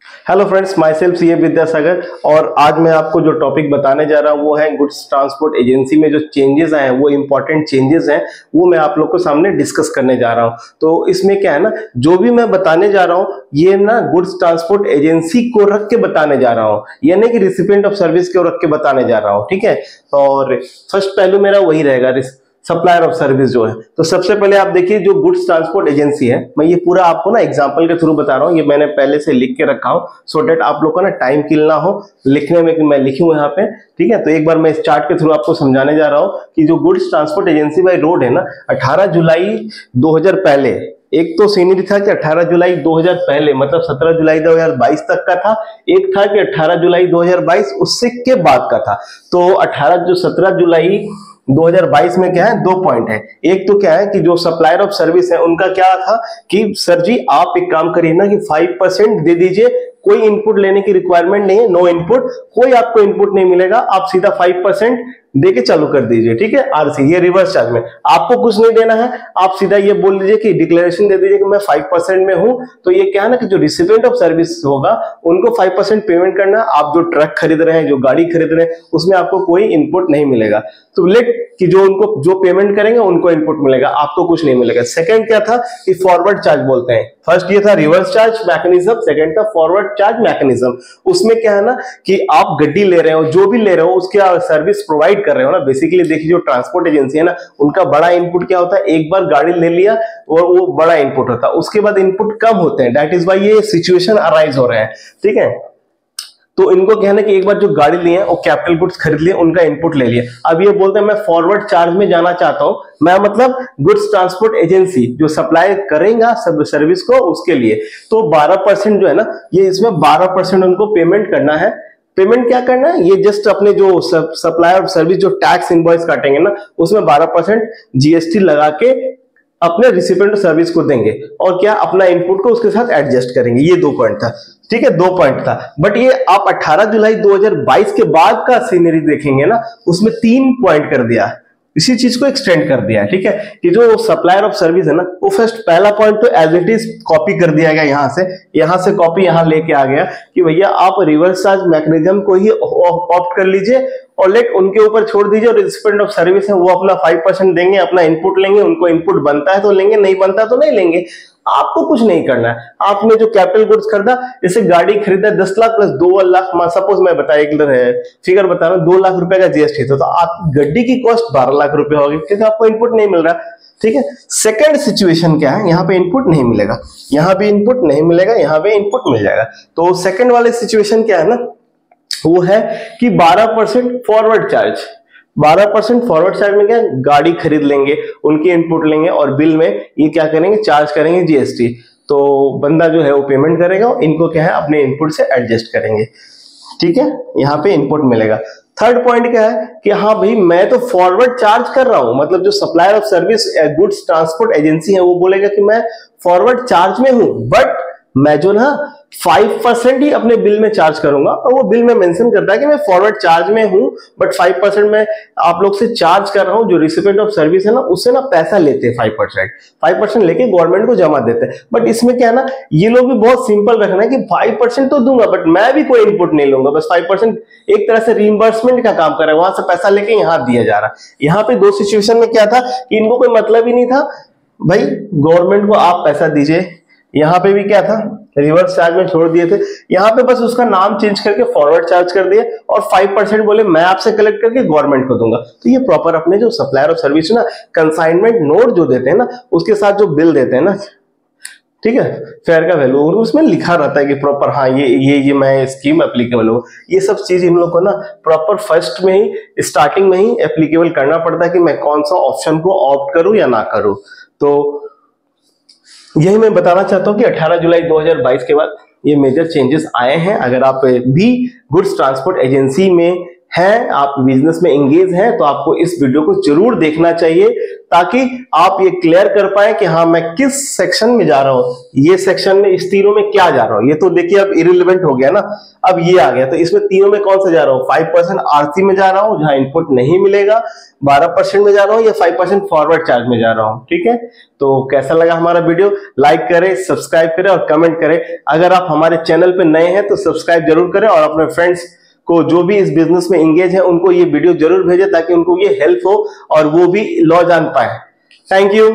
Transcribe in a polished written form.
Hello friends, my self CA Vidyasagar. और आज मैं आपको जो टॉपिक बताने जा रहा हूँ वो है गुड्स ट्रांसपोर्ट एजेंसी में जो चेंजेस आए हैं, वो इंपॉर्टेंट चेंजेस हैं, वो मैं आप लोग को सामने डिस्कस करने जा रहा हूँ। तो इसमें क्या है ना, जो भी मैं बताने जा रहा हूँ ये ना गुड्स ट्रांसपोर्ट एजेंसी को रख के बताने जा रहा हूँ, ये नहीं कि रिसिपिएंट ऑफ सर्विस को रख के बताने जा रहा हूँ। ठीक है, और फर्स्ट पहलू मेरा वही रहेगा, सप्लायर ऑफ सर्विस जो है। तो सबसे पहले आप देखिए, जो गुड्स ट्रांसपोर्ट एजेंसी है, मैं ये पूरा आपको ना एग्जांपल के थ्रू बता रहा हूँ, ये मैंने पहले से लिख के रखा हूँ सो डेट आप लोग को ना टाइम किल ना हो लिखने में, कि मैं लिखूं यहाँ पे। ठीक है, तो एक बार मैं इस चार्ट के थ्रू आपको समझाने जा रहा हूँ कि जो goods transport agency by road है ना, 18 जुलाई 2000 पहले, एक तो सीनियर था कि 18 जुलाई 2000 पहले मतलब 17 जुलाई 2022 तक का था, एक था कि 18 जुलाई 2022 उससे के बाद का था। तो 17 जुलाई 2022 में क्या है, दो पॉइंट है। एक तो क्या है कि जो सप्लायर ऑफ सर्विस है उनका क्या था कि सर जी आप एक काम करिए ना कि 5% दे दीजिए, कोई इनपुट लेने की रिक्वायरमेंट नहीं है, नो इनपुट, कोई आपको इनपुट नहीं मिलेगा, आप सीधा 5% देके चालू कर दीजिए। ठीक है, आरसी, ये रिवर्स चार्ज में आपको कुछ नहीं देना है, आप सीधा ये बोल दीजिए कि डिक्लेरेशन दे दीजिए कि मैं 5% में हूं। तो ये क्या है ना कि जो रिसिपिएंट ऑफ सर्विस होगा उनको 5% पेमेंट करना है। आप जो ट्रक खरीद रहे हैं, जो गाड़ी खरीद रहे हैं, उसमें आपको कोई इनपुट नहीं मिलेगा। तो लेट कि जो उनको जो पेमेंट करेंगे उनको इनपुट मिलेगा, आपको कुछ नहीं मिलेगा। सेकंड क्या था कि फॉरवर्ड चार्ज बोलते हैं। फर्स्ट ये था रिवर्स चार्ज मैकेनिज्म, सेकंड था फॉरवर्ड चार्ज मैकेनिज्म। उसमें क्या है ना कि आप गड्डी ले रहे हो, जो भी ले रहे हो, उसके सर्विस प्रोवाइड कर रहे हो ना। बेसिकली देखिए, जो ट्रांसपोर्ट एजेंसी है ना, उनका बड़ा इनपुट क्या होता है, एक बार गाड़ी ले लिया और वो बड़ा इनपुट होता है, उसके बाद इनपुट कम होते हैं। दैट इज वाई ये सिचुएशन अराइज हो रहे हैं। ठीक है, तो इनको कहना कि एक बार जो गाड़ी लिए और कैपिटल गुड्स खरीद लिए, उनका इनपुट ले लिया। अब ये बोलते हैं मैं फॉरवर्ड चार्ज में जाना चाहता हूं, मैं मतलब गुड्स ट्रांसपोर्ट एजेंसी जो सप्लाई करेगा सब सर्विस को, उसके लिए तो 12% जो है ना, ये इसमें 12% उनको पेमेंट करना है। पेमेंट क्या करना है, ये जस्ट अपने जो सप्लायर सर्विस जो टैक्स इनवॉइस काटेंगे ना, उसमें 12% जीएसटी लगा के अपने रिसिपिएंट सर्विस को देंगे, और क्या अपना इनपुट को उसके साथ एडजस्ट करेंगे। ये दो पॉइंट था। ठीक है, दो पॉइंट था, बट ये आप 18 जुलाई 2022 के बाद का सीनरी देखेंगे ना, उसमें 3 पॉइंट कर दिया, इसी चीज को एक्सटेंड कर दिया है। ठीक है, कि जो सप्लायर ऑफ सर्विस है ना, वो फर्स्ट पहला पॉइंट तो एज इट इज कॉपी कर दिया गया, यहां से कॉपी यहां लेके आ गया कि भैया आप रिवर्स चार्ज मैकेनिज्म को ही ऑप्ट कर लीजिए और लेट उनके ऊपर छोड़ दीजिए, और रिसिपिएंट ऑफ सर्विस है वो अपना 5% देंगे, अपना इनपुट लेंगे, उनको इनपुट बनता है तो लेंगे, नहीं बनता तो नहीं लेंगे। आपको कुछ नहीं करना है। आपने जो कैपिटल गुड्स खरीदा, जैसे गाड़ी खरीदा 10 लाख प्लस 2 लाख, सपोज मैं बताया एक फिगर बता रहा हूं, 2 लाख रुपए का जीएसटी था, तो आपकी गड्डी की कॉस्ट 12 लाख रुपए होगी, क्योंकि आपको इनपुट नहीं मिल रहा। ठीक है, सेकंड सिचुएशन क्या है, यहाँ पे इनपुट नहीं मिलेगा, यहाँ भी इनपुट नहीं मिलेगा, यहाँ पे इनपुट मिल जाएगा। तो सेकंड वाले सिचुएशन क्या है ना, वो है कि 12% फॉरवर्ड चार्ज। 12% फॉरवर्ड चार्ज में क्या, गाड़ी खरीद लेंगे, उनकी इनपुट लेंगे और बिल में ये क्या करेंगे, चार्ज करेंगे जीएसटी। तो बंदा जो है वो पेमेंट करेगा, इनको क्या है अपने इनपुट से एडजस्ट करेंगे। ठीक है, यहाँ पे इनपुट मिलेगा। थर्ड पॉइंट क्या है कि हाँ भाई मैं तो फॉरवर्ड चार्ज कर रहा हूं, मतलब जो supplier of service goods transport agency है वो बोलेगा कि मैं फॉरवर्ड चार्ज में हूं, बट मैं जो ना 5% ही अपने बिल में चार्ज करूंगा, और वो बिल में मेंशन करता है कि मैं फॉरवर्ड चार्ज में हूं, बट 5% में आप लोग से चार्ज कर रहा हूं। जो रिसिपिएंट ऑफ सर्विस है ना, उससे ना पैसा लेते हैं 5% लेके गवर्नमेंट को जमा देते हैं। बट इसमें क्या है ना, ये लोग भी बहुत सिंपल रखना है कि 5% तो दूंगा, बट मैं भी कोई इनपुट नहीं लूंगा, बस 5% एक तरह से रीइंबर्समेंट का काम कर रहा है, वहां से पैसा लेके यहां दिया जा रहा है। यहाँ पे दो सिचुएशन में क्या था कि इनको कोई मतलब ही नहीं था, भाई गवर्नमेंट को आप पैसा दीजिए। यहाँ पे भी क्या था, रिवर्स चार्ज में छोड़ दिए थे, यहाँ पे बस उसका नाम चेंज करके फॉरवर्ड चार्ज कर दिए, और 5% बोले मैं आपसे कलेक्ट करके गवर्नमेंट को दूंगा। तो ये प्रॉपर अपने जो सप्लायर ऑफ सर्विस ना, कंसाइनमेंट नोट जो देते हैं ना, उसके साथ जो बिल देते हैं ना, ठीक है, फेयर का वैल्यू, और उसमें लिखा रहता है कि प्रॉपर हाँ ये मैं स्कीम एप्लीकेबल हो। ये सब चीज इन लोग को ना प्रॉपर फर्स्ट में ही, स्टार्टिंग में ही एप्लीकेबल करना पड़ता है कि मैं कौन सा ऑप्शन को ऑप्ट करूं या ना करूं। तो यही मैं बताना चाहता हूं कि 18 जुलाई 2022 के बाद ये मेजर चेंजेस आए हैं। अगर आप भी गुड्स ट्रांसपोर्ट एजेंसी में हैं, आप बिजनेस में एंगेज हैं, तो आपको इस वीडियो को जरूर देखना चाहिए ताकि आप ये क्लियर कर पाए कि हाँ मैं किस सेक्शन में जा रहा हूं, ये सेक्शन में इस तीनों में क्या जा रहा हूं। ये तो देखिए अब इरिलेवेंट हो गया ना, अब ये आ गया, तो इसमें तीनों में कौन सा जा रहा हूं? 5% आरसी में जा रहा हूं जहां इनपुट नहीं मिलेगा, 12% में जा रहा हूं या 5% फॉरवर्ड चार्ज में जा रहा हूं। ठीक है, तो कैसा लगा हमारा वीडियो? लाइक करें, सब्सक्राइब करें और कमेंट करें। अगर आप हमारे चैनल पे नए हैं तो सब्सक्राइब जरूर करें और अपने फ्रेंड्स को जो भी इस बिजनेस में एंगेज है उनको ये वीडियो जरूर भेजें ताकि उनको ये हेल्प हो और वो भी लॉ जान पाए। Thank you.